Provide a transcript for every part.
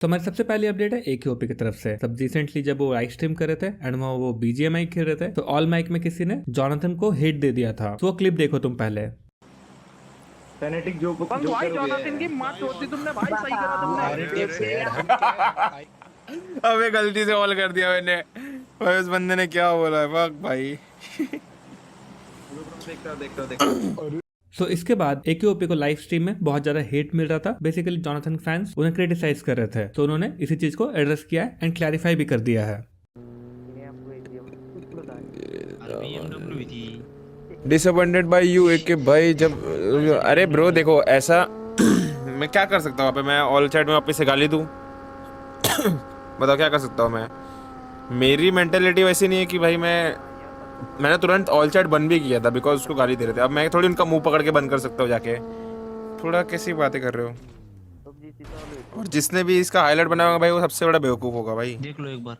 तो हमारी सबसे पहली अपडेट है AKOP की तरफ से। तब रिसेंटली जब वो लाइव स्ट्रीम कर रहे थे एंड वो BGMI खेल रहे थे तो ऑल माइक में किसी ने जॉनथन को हिट दे दिया था। तो वो क्लिप देखो तुम पहले। फेनेटिक जो भाई जोनाथन की माँ चोद दी तुमने भाई, सही करा तुमने। अबे गलती से ऑल कर दिया मैंने भाई। उस बंदे ने क्या बोला है, फक भाई। देखता तो इसके बाद AKOP को लाइव स्ट्रीम में बहुत ज्यादा हेट मिल रहा था। बेसिकली जॉनथन फैंस उन्हें क्रिटिसाइज कर रहे थे, तो उन्होंने इसी चीज को एड्रेस किया है एंड क्लैरिफाई भी कर दिया है। डिसअपॉइंटेड बाय यू AK भाई। जब अरे ब्रो देखो ऐसा मैं क्या कर सकता हूँ? मैं ऑल चैट में वापस से गाली दूँ? बताओ क्या कर सकता हूँ मैं? मेरी मेंटेलिटी वैसी नहीं है कि भाई मैंने तुरंत ऑल चैट बंद भी किया था बिकॉज उसको गाली दे रहे थे। अब मैं थोड़ी उनका मुंह पकड़ के बंद कर सकता हूँ जाके। थोड़ा कैसी बातें कर रहे हो? और जिसने भी इसका हाईलाइट बनाया होगा भाई वो सबसे बड़ा बेवकूफ़ होगा भाई। देख लो एक बार।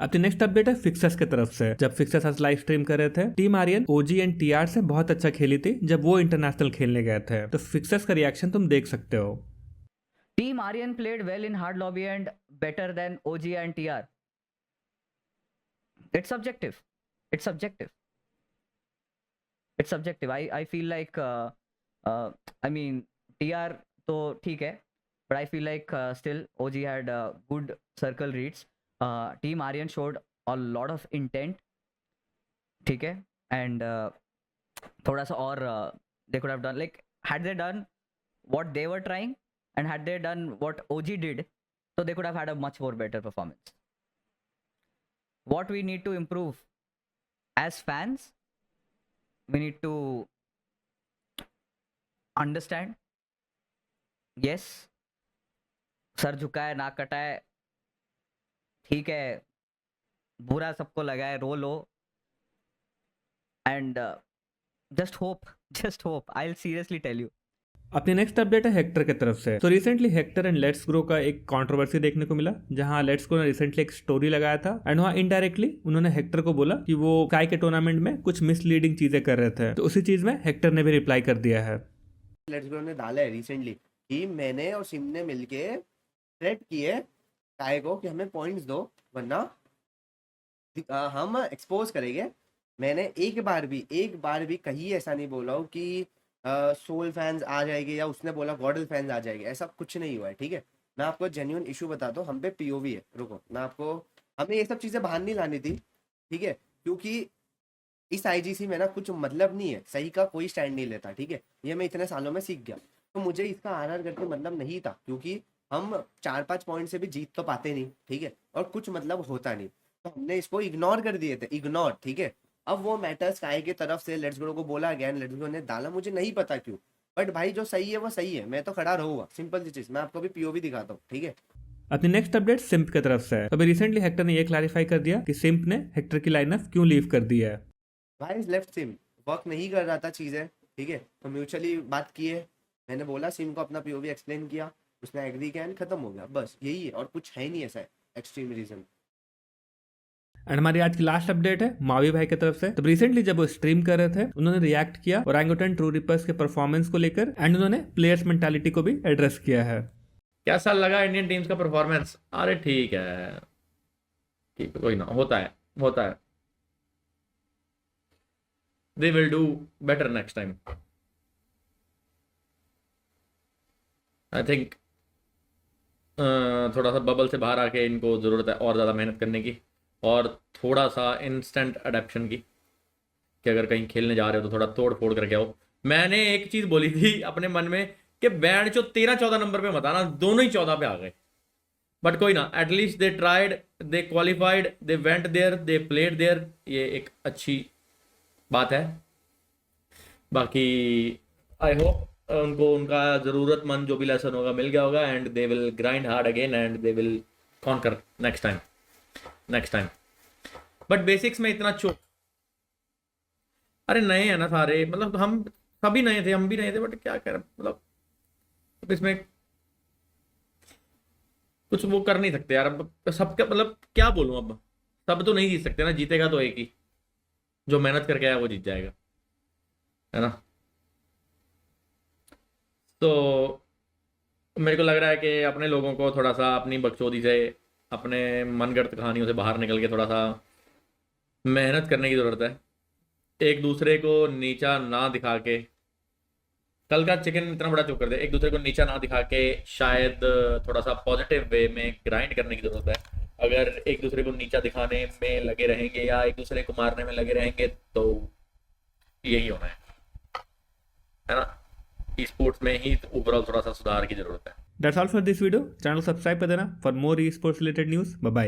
अपनी नेक्स्ट अपडेट है फिक्सर्स की तरफ से। जब फिक्सर्स आज लाइव स्ट्रीम कर रहे थे, team Aryan OG and TR से बहुत अच्छा खेली थी जब वो इंटरनेशनल खेलने गए थे। तो फिक्सर्स का रिएक्शन तुम देख सकते हो। Team Aryan played well in hard lobby and better than OG and TR. It's subjective. It's subjective. It's subjective. I feel like I mean TR तो ठीक है, but I feel like still OG had good circle reads. Team Aryan showed a lot of intent. ठीक है, and थोड़ा सा और they could have done, like had they done what they were trying and had they done what OG did, so they could have had a much more better performance. What we need to improve as fans, we need to understand, yes, sir झुकाए ना कटाए, ठीक है, बुरा सबको लगा है, रो लो, and just hope. I'll seriously tell you. अपनी नेक्स्ट अपडेट है हेक्टर की तरफ से। तो recently Hector and let's grow का एक कंट्रोवर्सी देखने को मिला, जहां लेट्स ग्रो ने रिसेंटली एक स्टोरी लगाया था एंड वहां इनडायरेक्टली उन्होंने हेक्टर को बोला कि वो स्काई के टूर्नामेंट में कुछ मिसलीडिंग चीजें कर रहे थे। तो उसी चीज में हेक्टर ने भी रिप्लाई कर दिया है। लेट्स ग्रो ने डाला है रिसेंटली कि मैंने और सिम ने मिलके थ्रेट किए स्काई को कि हमें पॉइंट्स दो वरना हम एक्सपोज करेंगे। मैंने एक बार भी कहीं ऐसा नहीं बोला हूँ कि सोल फैंस आ जाएंगे या उसने बोला गॉडल फैंस आ जाएंगे, ऐसा कुछ नहीं हुआ है। ठीक है, मैं आपको जेन्युइन इशू बताता हूँ। हम पे POV है, रुको मैं आपको, हमें ये सब चीज़ें बाहर नहीं लानी थी, ठीक है, क्योंकि इस IGC में ना कुछ मतलब नहीं है, सही का कोई स्टैंड नहीं लेता। ठीक है, ये मैं इतने सालों में सीख गया। तो मुझे इसका RR करके मतलब नहीं था, क्योंकि हम 4-5 पॉइंट से भी जीत तो पाते नहीं, ठीक है, और कुछ मतलब होता नहीं, तो हमने इसको इग्नोर कर दिए थे, इग्नोर। ठीक है, अब वो मैटर स्काई की तरफ से लेट्स ग्रो को बोला गया, लेट्स ग्रो ने डाला, मुझे नहीं पता क्यों, बट भाई जो सही है वो सही है, मैं तो खड़ा रहूंगा, सिंपल सी चीज। मैं आपको भी POV दिखाता हूँ, ठीक है। अपनी नेक्स्ट अपडेट सिम्प की तरफ से है। अभी रिसेंटली हेक्टर ने ये क्लैरिफाई कर दिया कि सिम्प ने हेक्टर की लाइनअप क्यों लीव कर दी है। भाई लेफ्ट सिम वर्क नहीं कर रहा था चीजें, ठीक है, तो म्यूचुअली बात की है, मैंने बोला सिम को अपना POV एक्सप्लेन किया, उसने एग्री किया एंड खत्म हो गया, बस यही है, और कुछ है नहीं ऐसा एक्सट्रीम रीजन। एंड हमारी आज की लास्ट अपडेट है मावी भाई की तरफ से। तो रिसेंटली जब वो स्ट्रीम कर रहे थे, उन्होंने रिएक्ट किया ओरंगुटन ट्रू रिपर्स के परफॉर्मेंस को लेकर एंड उन्होंने प्लेयर्स मेंटालिटी को भी एड्रेस किया है। कैसा लगा इंडियन टीम्स का परफॉर्मेंस? अरे ठीक है कोई ना, होता है। They will do better next time. I think थोड़ा सा बबल से बाहर आके इनको ज़रूरत है और ज़्यादा मेहनत करने की और थोड़ा सा इंस्टेंट अडेप्शन की, कि अगर कहीं खेलने जा रहे हो तो थोड़ा तोड़ फोड़ करके आओ। मैंने एक चीज़ बोली थी अपने मन में कि बैंड जो 13-14 नंबर पे मत आना, दोनों ही 14 पे आ गए, बट कोई ना, at least they tried, they qualified, they went there, they played there, ये एक अच्छी बात है। बाकी आई होप उनको उनका ज़रूरतमंद जो भी लेसन होगा मिल गया होगा and they will grind hard again and they will conquer next time. But basics में इतना चोक, अरे नए हैं ना सारे, मतलब हम सभी नए थे, हम भी नए थे, बट क्या कर, मतलब इसमें कुछ वो कर नहीं सकते यार। अब सबका मतलब क्या बोलूं, अब सब तो नहीं जीत सकते ना, जीतेगा तो एक ही, जो मेहनत करके आया वो जीत जाएगा, है ना। तो मेरे को लग रहा है कि अपने लोगों को थोड़ा सा अपनी बकचोदी से, अपने मनगढ़ंत कहानियों से बाहर निकल के थोड़ा सा मेहनत करने की ज़रूरत है। एक दूसरे को नीचा ना दिखा के, कल का चिकन इतना बड़ा चुप कर दे, एक दूसरे को नीचा ना दिखा के शायद थोड़ा सा पॉजिटिव वे में ग्राइंड करने की ज़रूरत है। अगर एक दूसरे को नीचा दिखाने में लगे रहेंगे या एक दूसरे को मारने में लगे रहेंगे तो यही होना है ना। ई स्पोर्ट्स में ही ओवरऑल थोड़ा सा सुधार की ज़रूरत है। That's all for this video. Channel को सब्सक्राइब कर देना for more esports related news. Bye bye.